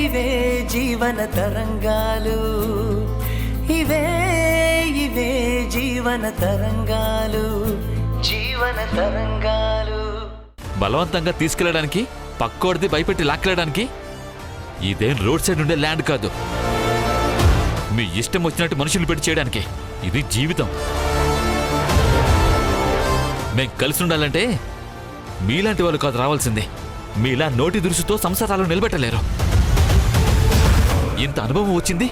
ఇవే జీవన తరంగాలు, ఇవే ఇవే జీవన తరంగాలు, జీవన తరంగాలు. బలవంతంగా తీసుకెళ్లడానికి, పక్కోడిది భయపెట్టి లాక్కెళ్ళడానికి ఇదేం రోడ్ సైడ్ ఉండే ల్యాండ్ కాదు. మీ ఇష్టం వచ్చినట్టు మనుషులు పెట్టి చేయడానికి ఇది జీవితం. మేం కలిసి ఉండాలంటే మీలాంటి వాళ్ళు కాదు రావాల్సిందే. మీలా నోటి దురుసుతో సంసారాలు నిలబెట్టలేరు. ఇంత అనుభవం వచ్చింది,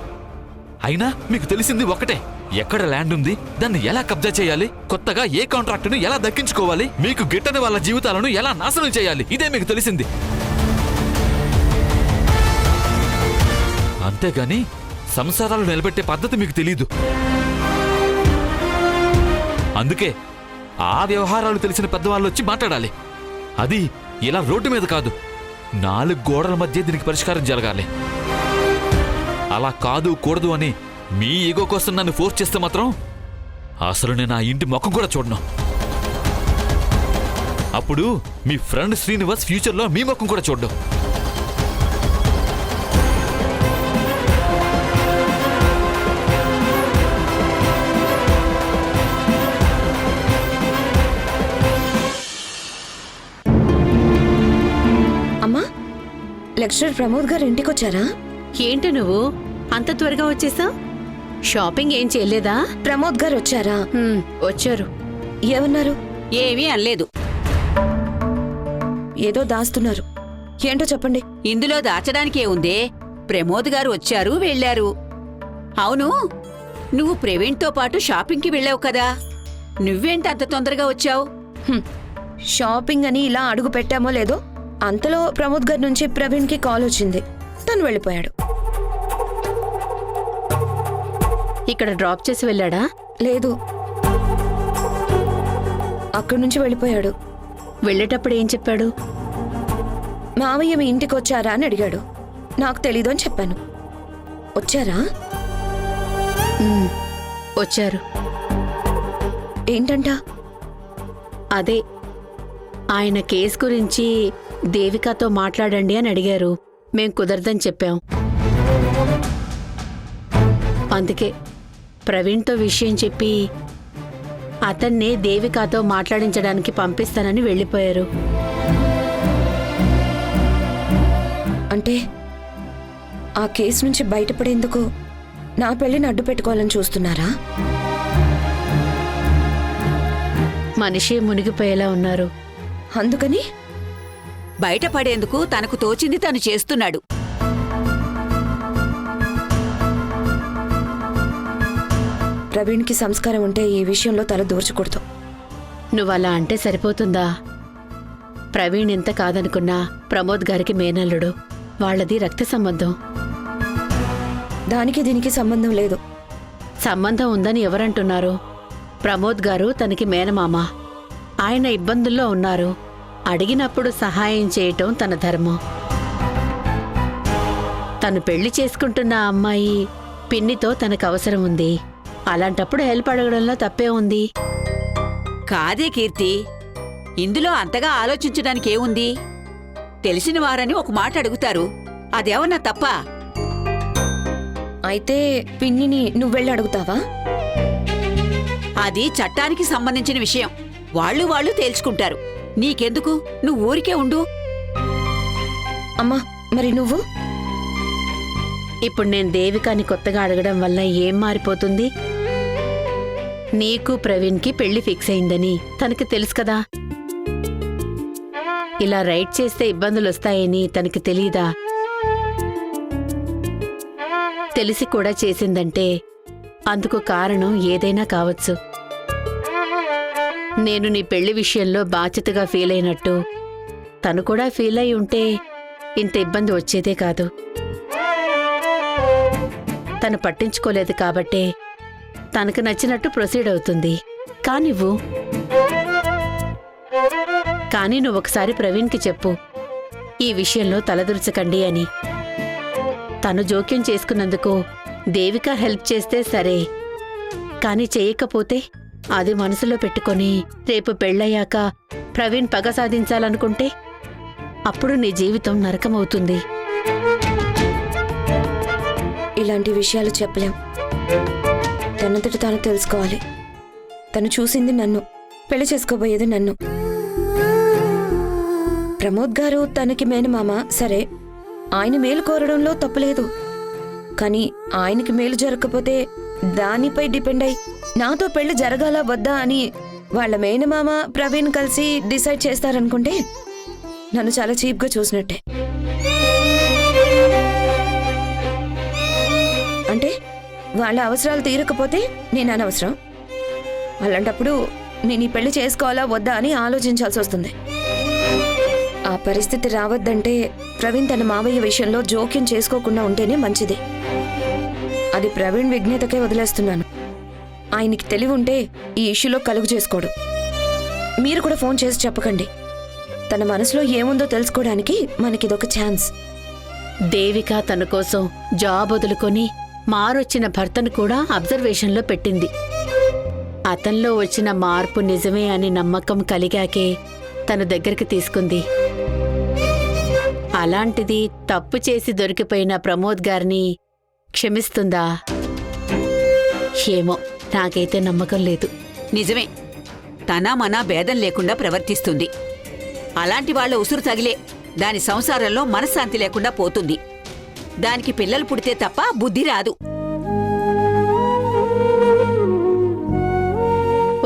అయినా మీకు తెలిసింది ఒకటే, ఎక్కడ ల్యాండ్ ఉంది, దాన్ని ఎలా కబ్జా చేయాలి, కొత్తగా ఏ కాంట్రాక్టును ఎలా దక్కించుకోవాలి, మీకు గిట్టని వాళ్ళ జీవితాలను ఎలా నాశనం చేయాలి, ఇదే మీకు తెలిసింది. అంతేగాని సంసారాలు నిలబెట్టే పద్ధతి మీకు తెలీదు. అందుకే ఆ వ్యవహారాలు తెలిసిన పెద్దవాళ్ళు వచ్చి మాట్లాడాలి. అది ఇలా రోడ్డు మీద కాదు, 4 గోడల మధ్య దీనికి పరిష్కారం జరగాలి. అలా కాదు కూడదు అని మీ ఈగో కోసం నన్ను ఫోర్స్ చేస్తే మాత్రం అసలు నేను ఆ ఇంటి ముఖం కూడా చూడను. అప్పుడు మీ ఫ్రెండ్ శ్రీనివాస్ ఫ్యూచర్లో మీ ముఖం కూడా చూడ్డం. అమ్మా, లెక్చరర్ ప్రమోద్ గారు ఇంటికొచ్చారా? ఏంటి నువ్వు అంత త్వరగా వచ్చేసా? షాపింగ్ ఏం చేయలేదా? ప్రమోద్ గారు వచ్చారా? వచ్చారు. ఏమన్నారు? ఏమీ అనలేదు. ఏదో దాస్తున్నారు, ఏంటో చెప్పండి. ఇందులో దాచడానికే ఉందే, ప్రమోద్ గారు వచ్చారు వెళ్లారు. అవును, నువ్వు ప్రవీణ్తో పాటు షాపింగ్కి వెళ్ళావు కదా, నువ్వేంటి అంత తొందరగా వచ్చావు? షాపింగ్ అని ఇలా అడుగు పెట్టామో లేదో అంతలో ప్రమోద్ గారి నుంచి ప్రవీణ్కి కాల్ వచ్చింది, తను వెళ్ళిపోయాడు. ఇక్కడ డ్రాప్ చేసి వెళ్ళాడా? లేదు, అక్కడి నుంచి వెళ్ళిపోయాడు. వెళ్ళేటప్పుడు ఏం చెప్పాడు? మావయ్య మీ ఇంటికి వచ్చారా అని అడిగాడు. నాకు తెలీదు అని చెప్పాను. వచ్చారా? వచ్చారు. ఏంటంట? అదే ఆయన కేసు గురించి దేవికతో మాట్లాడండి అని అడిగారు. మేం కుదరదని చెప్పాం. అందుకే ప్రవీణ్తో విషయం చెప్పి అతన్నే దేవికతో మాట్లాడించడానికి పంపిస్తానని వెళ్ళిపోయారు. అంటే ఆ కేసు నుంచి బయటపడేందుకు నా పెళ్లిని అడ్డు పెట్టుకోవాలని చూస్తున్నారా? మనిషి మునిగిపోయేలా ఉన్నారు. అందుకని బయటపడేందుకు తనకు తోచింది తను చేస్తున్నాడు. ప్రవీణ్కి సంస్కారం ఉంటే ఈ విషయంలో తల దూర్చకూడదు. నువ్వలా అంటే సరిపోతుందా? ప్రవీణ్ ఎంత కాదనుకున్నా ప్రమోద్ గారికి మేనల్లుడు, వాళ్ళది రక్త సంబంధం. దానికి దీనికి సంబంధం లేదు. సంబంధం ఉందని ఎవరంటున్నారు? ప్రమోద్ గారు తనకి మేనమామ. ఆయన ఇబ్బందుల్లో ఉన్నారు. అడిగినప్పుడు సహాయం చేయటం తన ధర్మం. తను పెళ్లి చేసుకుంటున్న అమ్మాయి పిన్నితో తనకు అవసరం ఉంది. అలాంటప్పుడు హెల్ప్ అడగడంలో తప్పే ఉంది. కాదే కీర్తి, ఇందులో అంతగా ఆలోచించడానికి ఏముంది? తెలిసిన వారని ఒక మాట అడుగుతారు, అదేమన్నా తప్ప? అయితే పిన్నిని నువ్వెళ్ళి అడుగుతావా? అది చట్టానికి సంబంధించిన విషయం. వాళ్ళు తేల్చుకుంటారు. నీకెందుకు? నువ్వు ఊరికే ఉండు. అమ్మా, మరి నువ్వు? ఇప్పుడు నేను దేవికాని కొత్తగా అడగడం వల్ల ఏం మారిపోతుంది? నీకు ప్రవీణ్కి పెళ్లి ఫిక్స్ అయిందని తనకి తెలుసు కదా. ఇలా రైట్ చేస్తే ఇబ్బందులు వస్తాయని తనకి తెలీదా? తెలిసి కూడా చేసిందంటే అందుకు కారణం ఏదైనా కావచ్చు. నేను నీ పెళ్లి విషయంలో బాధ్యతగా ఫీల్ అయినట్టు తను కూడా ఫీల్ అయి ఉంటే ఇంత ఇబ్బంది వచ్చేదే కాదు. తను పట్టించుకోలేదు కాబట్టే తనకు నచ్చినట్టు ప్రొసీడ్ అవుతుంది. కానీ నువ్వు ఒకసారి ప్రవీణ్కి చెప్పు, ఈ విషయంలో తలదూర్చకండి అని. తను జోక్యం చేసుకున్నందుకు దేవిక హెల్ప్ చేస్తే సరే, కానీ చేయకపోతే అది మనసులో పెట్టుకొని రేపు పెళ్ళయ్యాక ప్రవీణ్ పగ సాధించాలనుకుంటే అప్పుడు నీ జీవితం నరకమవుతుంది. ఇలాంటి విషయాలు చెప్పలేం. తనంతట తాను తెలుసుకోవాలి. తను చూసింది నన్ను, పెళ్లి చేసుకోబోయేది నన్ను. ప్రమోద్ గారు తనకి మేనమామ, సరే ఆయన మేలు కోరడంలో తప్పులేదు. కానీ ఆయనకి మేలు జరగకపోతే దానిపై డిపెండ్ అయి నాతో పెళ్లి జరగాలా వద్దా అని వాళ్ళ మేనమామ ప్రవీణ్ కలిసి డిసైడ్ చేస్తారనుకుంటే నన్ను చాలా చీప్గా చూసినట్టే. అంటే వాళ్ళ అవసరాలు తీరకపోతే నేను అనవసరం. అలాంటప్పుడు నేను ఈ పెళ్లి చేసుకోవాలా వద్దా అని ఆలోచించాల్సి వస్తుంది. ఆ పరిస్థితి రావద్దంటే ప్రవీణ్ తన మావయ్య విషయంలో జోక్యం చేసుకోకుండా ఉంటేనే మంచిది. అది ప్రవీణ్ విజ్ఞతకే వదిలేస్తున్నాను. ఆయనకి తెలివి ఉంటే ఈ ఇష్యూలో కలుగు చేసుకోడు. మీరు కూడా ఫోన్ చేసి చెప్పకండి. తన మనసులో ఏముందో తెలుసుకోవడానికి మనకిదొక ఛాన్స్. దేవిక తన కోసం జాబ్ వదులుకొని మారొచ్చిన భర్తను కూడా అబ్జర్వేషన్లో పెట్టింది. అతనిలో వచ్చిన మార్పు నిజమే అని నమ్మకం కలిగాకే తన దగ్గరికి తీసుకుంది. అలాంటిది తప్పు చేసి దొరికిపోయిన ప్రమోద్ గారిని క్షమిస్తుందా? ఏమో, నాకైతే నమ్మకం లేదు. నిజమే, తన మన భేదం లేకుండా ప్రవర్తిస్తుంది. అలాంటి వాళ్ళ ఉసురు తగిలే దాని సంసారంలో మనశ్శాంతి లేకుండా పోతుంది. దానికి పిల్లలు పుడితే తప్ప బుద్ధి రాదు.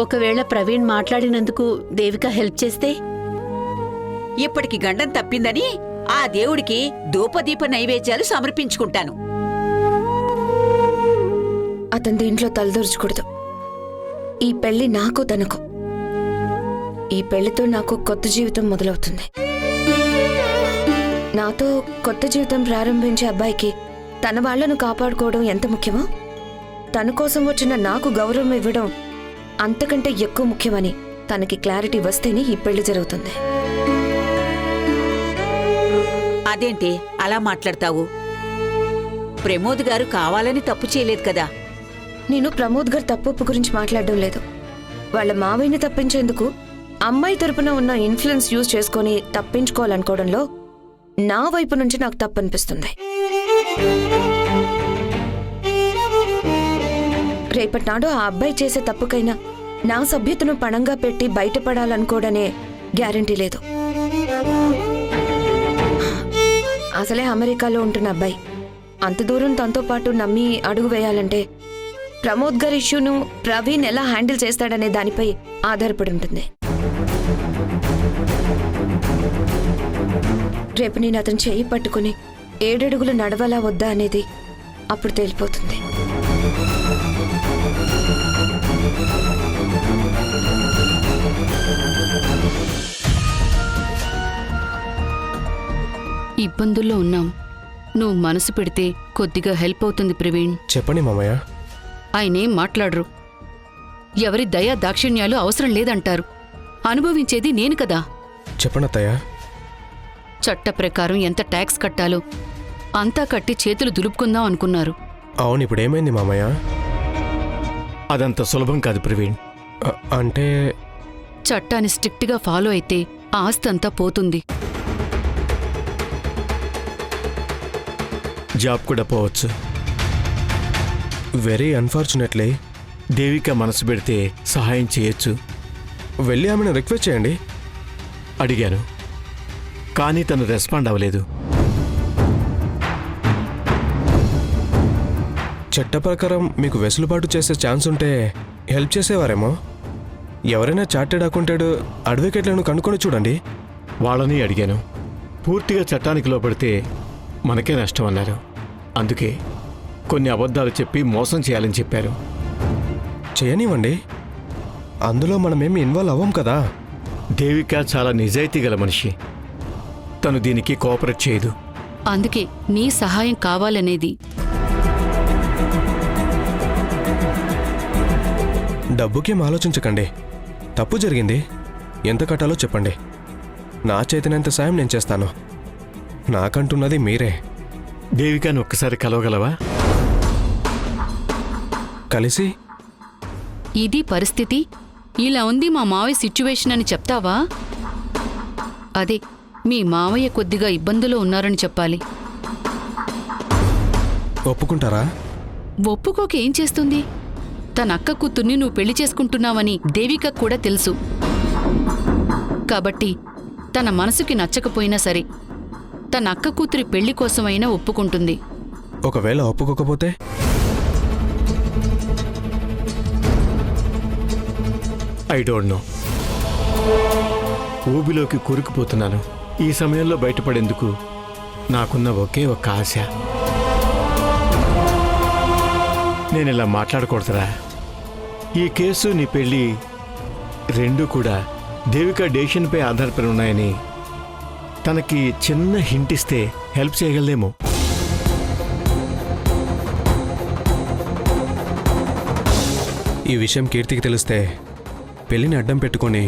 ఒకవేళ ప్రవీణ్ మాట్లాడినందుకు దేవిక హెల్ప్ చేస్తే? ఇప్పటికి గండం తప్పిందని ఆ దేవుడికి ధూపదీప నైవేద్యాలు సమర్పించుకుంటాను. అతని దీంట్లో తలదూర్చకూడదు. ఈ పెళ్లి నాకు తనకు. ఈ పెళ్లితో నాకు కొత్త జీవితం మొదలవుతుంది. నాతో కొత్త జీవితం ప్రారంభించే అబ్బాయికి తన వాళ్లను కాపాడుకోవడం ఎంత ముఖ్యమో, తన కోసం వచ్చిన నాకు గౌరవం ఇవ్వడం అంతకంటే ఎక్కువ ముఖ్యమని తనకి క్లారిటీ వస్తేనే ఈ పెళ్లి జరుగుతుంది. అదేంటి అలా మాట్లాడతావు? ప్రమోద్ గారు కావాలని తప్పు చేయలేదు కదా. నేను ప్రమోద్ గారి తప్పుపు గురించి మాట్లాడడం లేదు. వాళ్ళ మావయ్యని తప్పించేందుకు అమ్మాయి తరపున ఉన్న ఇన్ఫ్లుయెన్స్ యూజ్ చేసుకుని తప్పించుకోవాలనుకోవడంలో నా వైపు నుంచి నాకు తప్పనిపిస్తుంది. రేపటినాడు ఆ అబ్బాయి చేసే తప్పుకైనా నా సభ్యతను పణంగా పెట్టి బయటపడాలనుకోవడనే గ్యారంటీ లేదు. అసలే అమెరికాలో ఉంటున్న అబ్బాయి అంత దూరం తనతో పాటు నమ్మి అడుగు వేయాలంటే ప్రమోద్ గారి ఇష్యూను ప్రవీణ్ ఎలా హ్యాండిల్ చేస్తాడనే దానిపై ఆధారపడి ఉంటుంది. రేపు నేను అతను చేయి పట్టుకుని 7 అడుగులు నడవాలా వద్దా అనేది అప్పుడు తేలిపోతుంది. ఇబ్బందుల్లో ఉన్నాం. నువ్వు మనసు పెడితే కొద్దిగా హెల్ప్ అవుతుంది ప్రవీణ్. చెప్పండి మామయ్య. ఆయనేం మాట్లాడరు. ఎవరి దయా దాక్షిణ్యాలు అవసరం లేదంటారు. అనుభవించేది నేను కదా. చెప్పండి అత్తయ్య. చట్ట ప్రకారం ఎంత ట్యాక్స్ కట్టాలో అంతా కట్టి చేతులు దులుపుకుందాం అనుకున్నారు. అవును, ఇప్పుడు ఏమైంది మామయ్య? అదంత సులభం కాదు ప్రవీణ్. అంటే చట్టాన్ని స్ట్రిక్ట్గా ఫాలో అయితే ఆస్తి అంతా పోతుంది. జాబ్ కూడా పోవచ్చు. వెరీ అన్ఫార్చునేట్లీ దేవిక మనసు పెడితే సహాయం చేయొచ్చు. వెళ్ళి ఆమెను రిక్వెస్ట్ చేయండి. అడిగాను, కానీ తను రెస్పాండ్ అవ్వలేదు. చట్ట ప్రకారం మీకు వెసులుబాటు చేసే ఛాన్స్ ఉంటే హెల్ప్ చేసేవారేమో. ఎవరైనా చార్టెడ్ అకౌంటెడ్ అడ్వకేట్లను కనుక్కొని చూడండి. వాళ్ళని అడిగాను. పూర్తిగా చట్టానికి లోపడితే మనకే నష్టం అన్నారు. అందుకే కొన్ని అబద్ధాలు చెప్పి మోసం చేయాలని చెప్పారు. చేయనివ్వండి, అందులో మనమేమి ఇన్వాల్వ్ అవ్వం కదా. దేవిక చాలా నిజాయితీ గల మనిషి. తను దీనికి కోఆపరేట్ చేయదు. అందుకే నీ సహాయం కావాలనేది. డబ్బుకేం ఆలోచించకండి. తప్పు జరిగింది, ఎంత కట్టాలో చెప్పండి. నా చేతనంత సాయం నేను చేస్తాను. నాకంటున్నది మీరే. దేవికను ఒక్కసారి కలవగలవా? కలిసి ఇది పరిస్థితి, ఇలా ఉంది మా మావయ్య సిచ్యువేషన్ అని చెప్తావా? అదే, మీ మావయ్య కొద్దిగా ఇబ్బందులో ఉన్నారని చెప్పాలి. ఒప్పుకుంటారా? ఒప్పుకోక ఏం చేస్తుంది? తన అక్క కూతుర్ని నువ్వు పెళ్లి చేసుకుంటున్నావని దేవిక కూడా తెలుసు. కాబట్టి తన మనసుకి నచ్చకపోయినా సరే తన అక్క కూతురి పెళ్లి కోసమైనా ఒప్పుకుంటుంది. ఒకవేళ ఒప్పుకోకపోతే? I don't know. ఊబిలోకి కూరుకుపోతున్నాను. ఈ సమయంలో బయటపడేందుకు నాకున్న ఒకే ఒక్క ఆశ. నేను ఇలా మాట్లాడకూడదురా. ఈ కేసు, నీ పెళ్ళి రెండూ కూడా దేవిక డెసిషన్పై ఆధారపడి ఉన్నాయని తనకి చిన్న హింట్ ఇస్తే హెల్ప్ చేయగలదేమో. ఈ విషయం కీర్తికి తెలిస్తే పెళ్లిని అడ్డం పెట్టుకొని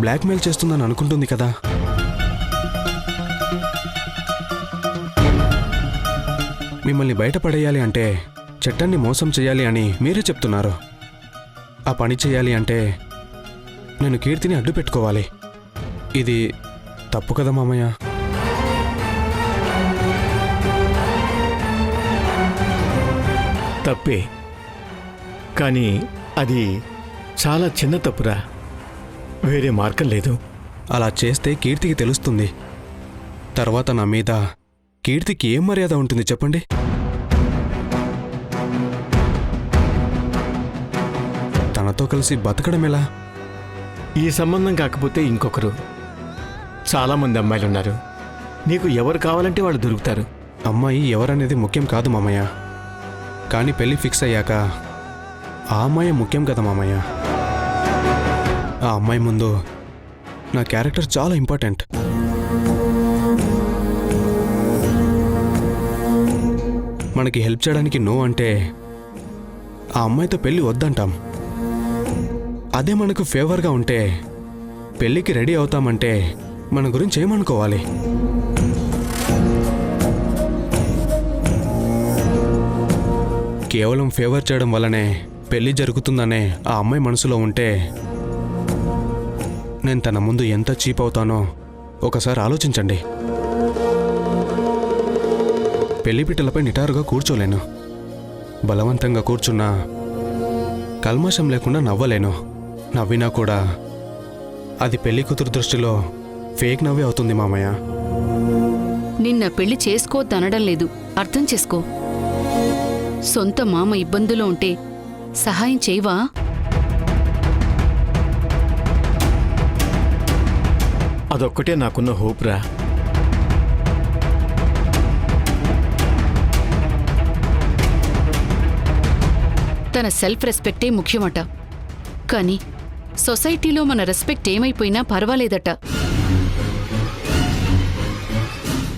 బ్లాక్మెయిల్ చేస్తుందని అనుకుంటుంది కదా. మిమ్మల్ని బయటపడేయాలి అంటే చట్టాన్ని మోసం చేయాలి అని మీరే చెప్తున్నారు. ఆ పని చేయాలి అంటే నేను కీర్తిని అడ్డు పెట్టుకోవాలి. ఇది తప్పు కదా మామయ్య? తప్పే, కానీ అది చాలా చిన్న తప్పురా. వేరే మార్గం లేదు. అలా చేస్తే కీర్తికి తెలుస్తుంది. తర్వాత నా మీద కీర్తికి ఏం మర్యాద ఉంటుంది చెప్పండి? తనతో కలిసి బతకడం ఎలా? ఈ సంబంధం కాకపోతే ఇంకొకరు. చాలామంది అమ్మాయిలున్నారు. నీకు ఎవరు కావాలంటే వాళ్ళు దొరుకుతారు. అమ్మాయి ఎవరనేది ముఖ్యం కాదు మామయ్య. కానీ పెళ్లి ఫిక్స్ అయ్యాక ఆ అమ్మాయి ముఖ్యం కదా మామయ్య. ఆ అమ్మాయి ముందు నా క్యారెక్టర్ చాలా ఇంపార్టెంట్. మనకి హెల్ప్ చేయడానికి నో అంటే ఆ అమ్మాయితో పెళ్ళి వద్దంటాం. అదే మనకు ఫేవర్గా ఉంటే పెళ్ళికి రెడీ అవుతామంటే మన గురించి ఏమనుకోవాలి? కేవలం ఫేవర్ చేయడం వల్లనే పెళ్ళి జరుగుతుందనే ఆ అమ్మాయి మనసులో ఉంటే నేను తన ముందు ఎంత చీప్ అవుతానో ఒకసారి ఆలోచించండి. పెళ్లిపీటలపై నిటారుగా కూర్చోలేను. బలవంతంగా కూర్చున్నా కల్మషం లేకుండా నవ్వలేను. నవ్వినా కూడా అది పెళ్లి కూతురు దృష్టిలో ఫేక్ నవ్వే అవుతుంది మామయ్య. నిన్న పెళ్లి చేసుకోవద్దనడం లేదు, అర్థం చేసుకో. సొంత మామ ఇబ్బందులో ఉంటే సహాయం చేయవా? అదొక్కటే నాకున్న హోప్ రా. తన సెల్ఫ్ రెస్పెక్టే ముఖ్యమట. కానీ సొసైటీలో మన రెస్పెక్ట్ ఏమైపోయినా పర్వాలేదట.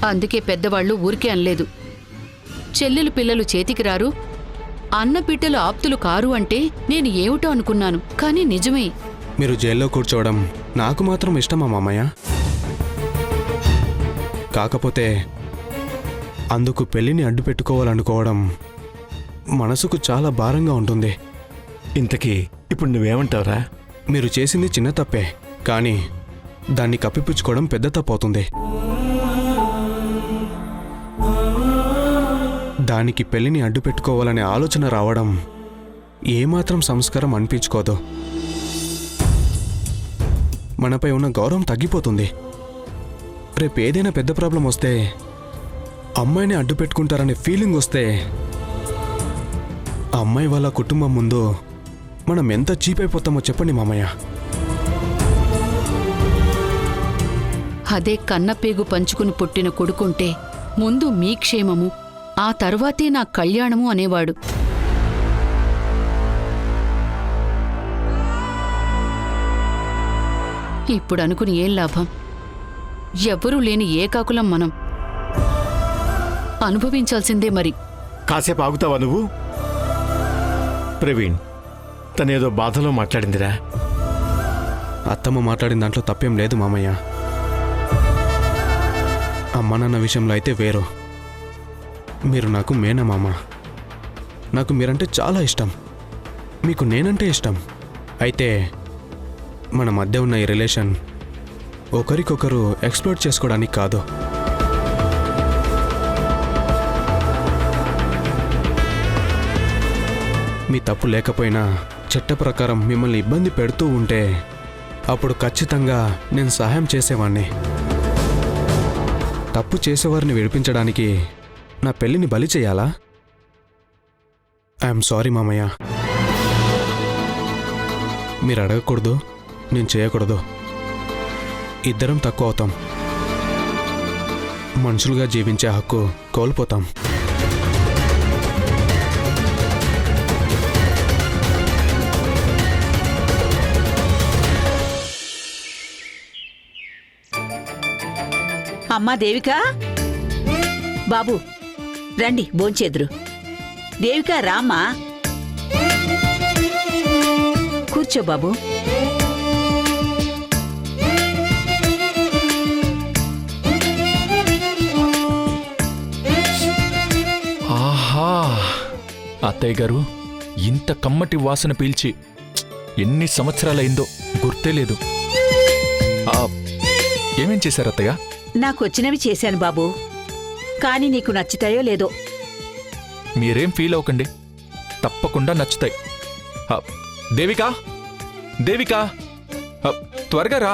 అందుకే పెద్దవాళ్లు ఊరికే అనలేదు. చెల్లెలు పిల్లలు చేతికి రారు, అన్న బిడ్డలు ఆప్తులు కారు అంటే నేను ఏమిటో అనుకున్నాను. కానీ నిజమే. మీరు జైల్లో కూర్చోవడం నాకు మాత్రం ఇష్టమా మామయ్య? కాకపోతే అందుకు పెళ్లిని అడ్డు పెట్టుకోవాలనుకోవడం మనసుకు చాలా భారంగా ఉంటుంది. ఇంతకీ ఇప్పుడు నువ్వేమంటావురా? మీరు చేసింది చిన్న తప్పే, కానీ దాన్ని కప్పిపుచ్చుకోవడం పెద్ద తప్పు అవుతుంది. దానికి పెళ్లిని అడ్డు పెట్టుకోవాలనే ఆలోచన రావడం ఏమాత్రం సంస్కారం అనిపించుకోదు. మనపై ఉన్న గౌరవం తగ్గిపోతుంది. రేపు ఏదైనా పెద్ద ప్రాబ్లం వస్తే అమ్మాయిని అడ్డు పెట్టుకుంటారనే ఫీలింగ్ వస్తే ఆ అమ్మాయి వాళ్ళ కుటుంబం ముందు మనం ఎంత చీప్ అయిపోతామో చెప్పండి మామయ్య. అదే కన్నపేగు పంచుకుని పుట్టిన కొడుకుంటే ముందు మీ క్షేమము, ఆ తర్వాతే నా కళ్యాణము అనేవాడు. ఇప్పుడు అనుకుని ఏం లాభం? ఎవ్వరూ లేని ఏకాకులం మనం. అనుభవించాల్సిందే మరి. కాసేపు ఆగుతావా నువ్వు? ప్రవీణ్, తనేదో బాధలో మాట్లాడిందిరా. అత్తమ్మ మాట్లాడిన దాంట్లో తప్పేం లేదు మామయ్య. అమ్మ నాన్న విషయంలో అయితే వేరు. మీరు నాకు మేనమామ. నాకు మీరంటే చాలా ఇష్టం. మీకు నేనంటే ఇష్టం. అయితే మన మధ్య ఉన్న ఈ రిలేషన్ ఒకరికొకరు ఎక్స్ప్లోర్ చేసుకోవడానికి కాదు. తప్పు లేకపోయినా చట్ట ప్రకారం మిమ్మల్ని ఇబ్బంది పెడుతూ ఉంటే అప్పుడు ఖచ్చితంగా నేను సహాయం చేసేవాణ్ణి. తప్పు చేసేవారిని విడిపించడానికి నా పెళ్ళిని బలి చేయాలా? ఐఎమ్ సారీ మామయ్య. మీరు అడగకూడదు, నేను చేయకూడదు. ఇద్దరం తక్కువ అవుతాం. మనుషులుగా జీవించే హక్కు కోల్పోతాం. అమ్మా దేవిక, బాబు రండి భోంచేద్దురు. దేవిక రామ్మా, కూర్చో బాబు. ఆహా, అత్తయ్య గారు ఇంత కమ్మటి వాసన పీల్చి ఎన్ని సంవత్సరాలైందో గుర్తే లేదు. ఏమేం చేశారు అత్తయ్య? నాకొచ్చినవి చేశాను బాబు, కాని నీకు నచ్చుతాయో లేదో. మీరేం ఫీల్ అవ్వకండి, తప్పకుండా నచ్చుతాయి. దేవికా, దేవికా, త్వరగా రా.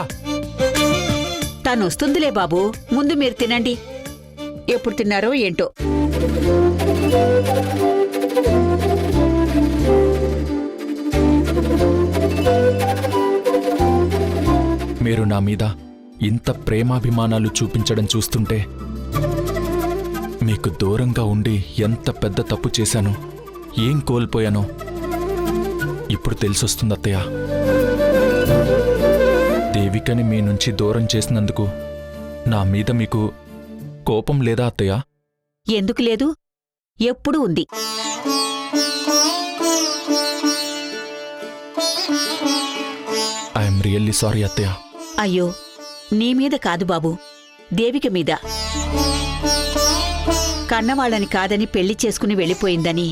తనొస్తుందిలే బాబు, ముందు మీరు తినండి. ఎప్పుడు తిన్నారో ఏంటో. మీరు నా మీద ఇంత ప్రేమాభిమానాలు చూపించడం చూస్తుంటే మీకు దూరంగా ఉండి ఎంత పెద్ద తప్పు చేశానో, ఏం కోల్పోయానో ఇప్పుడు తెలిసొస్తుంది అత్తయ్య. దేవికని మీ నుంచి దూరం చేసినందుకు నా మీద మీకు కోపం లేదా అత్తయ్య? ఎందుకు లేదు, ఎప్పుడూ ఉంది. ఐఎమ్ రియల్లీ సారీ అత్తయ్య. అయ్యో, నీ మీద కాదు బాబు, దేవిక మీద. కన్నవాళ్ళని కాదని పెళ్లి చేసుకుని వెళ్ళిపోయిందని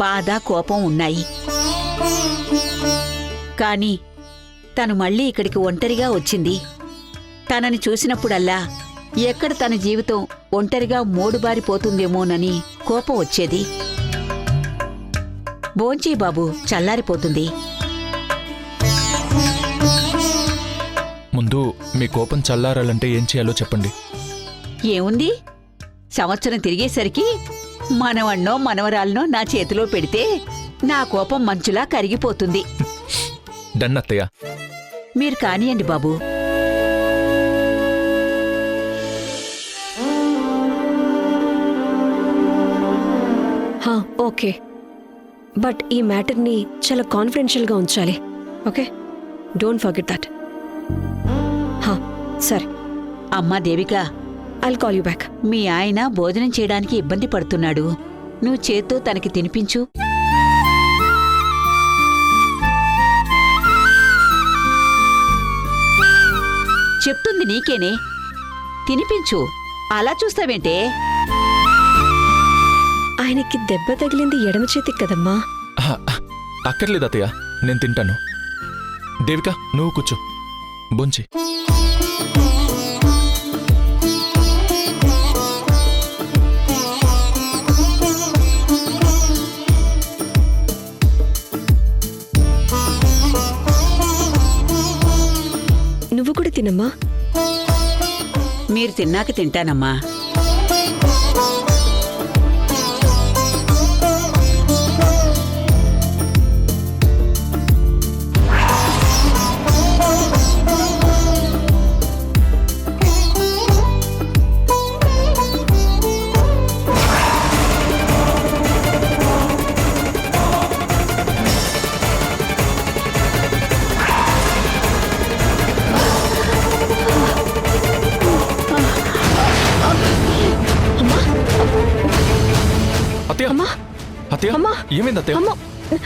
బాధ, కోపం ఉన్నాయి. కాని తను మళ్ళీ ఇక్కడికి ఒంటరిగా వచ్చింది. తనని చూసినప్పుడల్లా ఎక్కడ తన జీవితం ఒంటరిగా మోడుబారిపోతుందేమోనని కోపం వచ్చేది. భోంచే బాబు, చల్లారిపోతుంది. ముందు మీ కోపం చల్లారాలంటే ఏం చేయాలో చెప్పండి. ఏముంది, సంవత్సరం తిరిగేసరికి మనవన్నో మనవరాలనో నా చేతిలో పెడితే నా కోపం మంచులా కరిగిపోతుంది. డన్ అత్తయ్య. మీరు కానియండి బాబు. ఓకే, బట్ ఈ మ్యాటర్ని చాలా కాన్ఫిడెన్షియల్గా ఉంచాలి. Okay, don't forget that. సరే. అమ్మా Devika, I'll call you back. మీ ఆయన భోజనం చేయడానికి ఇబ్బంది పడుతున్నాడు. నువ్వు చేత్తో తనకి తినిపించు. చెప్తుంది నీకేనే, తినిపించు. అలా చూస్తావేంటే? ఆయనకి దెబ్బ తగిలింది ఎడమ చేతికి కదమ్మా. అక్కర్లేదు అత్తయ్య, నేను తింటాను. దేవిక, నువ్వు కూర్చో, బొంచి. నువ్వు కూడా తినమ్మా. మీరు తిన్నాక తింటానమ్మా. ఏమైంది అత్తయ్య?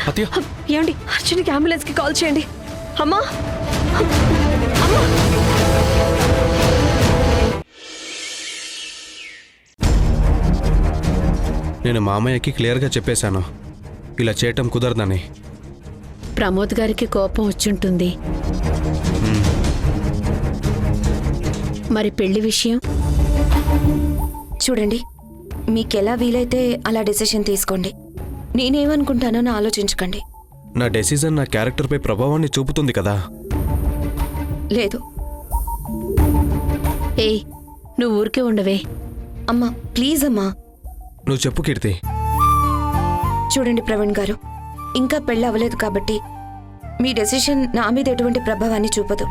అత్తయ్య, ఏమండి, అర్జున్కి అంబులెన్స్కి కాల్ చేయండి. అమ్మా, అమ్మా. నేను మామయ్యకి క్లియర్గా చెప్పేశాను, ఇలా చేయటం కుదరదని. ప్రమోద్ గారికి కోపం వచ్చుంటుంది. మరి పెళ్లి విషయం చూడండి, మీకెలా వీలైతే అలా డెసిషన్ తీసుకోండి. నేనేమనుకుంటానో ఆలోచించకండి. నా డెసిజన్ నా క్యారెక్టర్పై ప్రభావాన్ని చూపుతుంది కదా. లేదు. ఏయ్ నువ్వు ఊరికే ఉండవే. అమ్మా ప్లీజ్ అమ్మా. నువ్వు చెప్పు కీర్తి. చూడండి ప్రవీణ్ గారు, ఇంకా పెళ్ళి అవ్వలేదు కాబట్టి మీ డెసిషన్ నా మీద ఎటువంటి ప్రభావాన్ని చూపదు.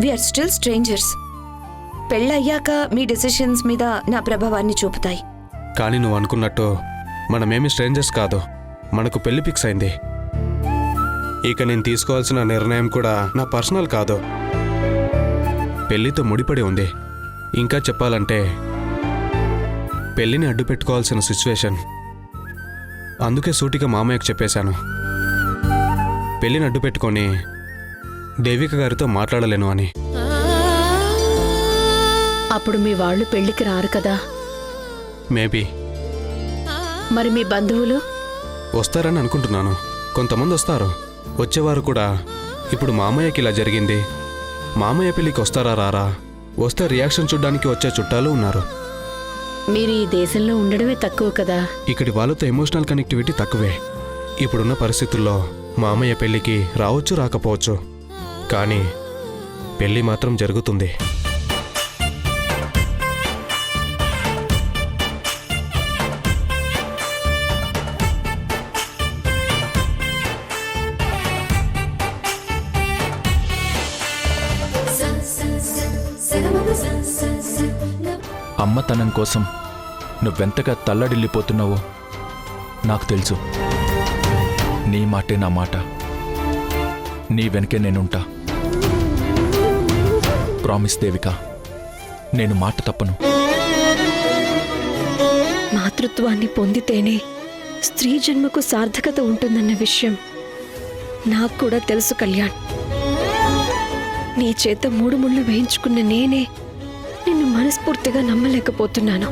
We are still strangers. పెళ్ళయ్యాక మీ డెసిషన్స్ మీద నా ప్రభావాన్ని చూపుతాయి. కానీ నువ్వు అనుకున్నట్టు మనమేమి స్ట్రేంజర్స్ కాదు. మనకు పెళ్లి ఫిక్స్ అయింది. ఇక నేను తీసుకోవాల్సిన నిర్ణయం కూడా నా పర్సనల్ కాదు, పెళ్లితో ముడిపడి ఉంది. ఇంకా చెప్పాలంటే పెళ్లిని అడ్డు పెట్టుకోవాల్సిన సిచ్యువేషన్. అందుకే సూటిగా మామయ్యకు చెప్పేశాను, పెళ్లిని అడ్డు పెట్టుకొని దేవిక గారితో మాట్లాడలేను అని. అప్పుడు మీ వాళ్ళు పెళ్లికి రారు కదా. మేబీ. మరి మీ బంధువులు వస్తారని అనుకుంటున్నాను. కొంతమంది వస్తారు. వచ్చేవారు కూడా. ఇప్పుడు మామయ్యకి ఇలా జరిగింది, మామయ్య పెళ్ళికి వస్తారా రారా, వస్తే రియాక్షన్ చూడ్డానికి వచ్చే చుట్టాలు ఉన్నారు. మీరు ఈ దేశంలో ఉండడమే తక్కువ కదా. ఇక్కడి వాళ్ళతో ఎమోషనల్ కనెక్టివిటీ తక్కువే. ఇప్పుడున్న పరిస్థితుల్లో మామయ్య పెళ్ళికి రావచ్చు రాకపోవచ్చు, కానీ పెళ్ళి మాత్రం జరుగుతుంది. అమ్మతనం కోసం నువ్వెంతగా తల్లడిల్లిపోతున్నావో నాకు తెలుసు. నీ మాటే నా మాట. నీ వెనకే నేనుంటా. ప్రామిస్ దేవిక, నేను మాట తప్పను. మాతృత్వాన్ని పొందితేనే స్త్రీ జన్మకు సార్థకత ఉంటుందన్న విషయం నాకు కూడా తెలుసు కళ్యాణ్. నీ చేత 3 ముళ్ళు వేయించుకున్న నేనే నిన్ను మనస్ఫూర్తిగా నమ్మలేకపోతున్నాను.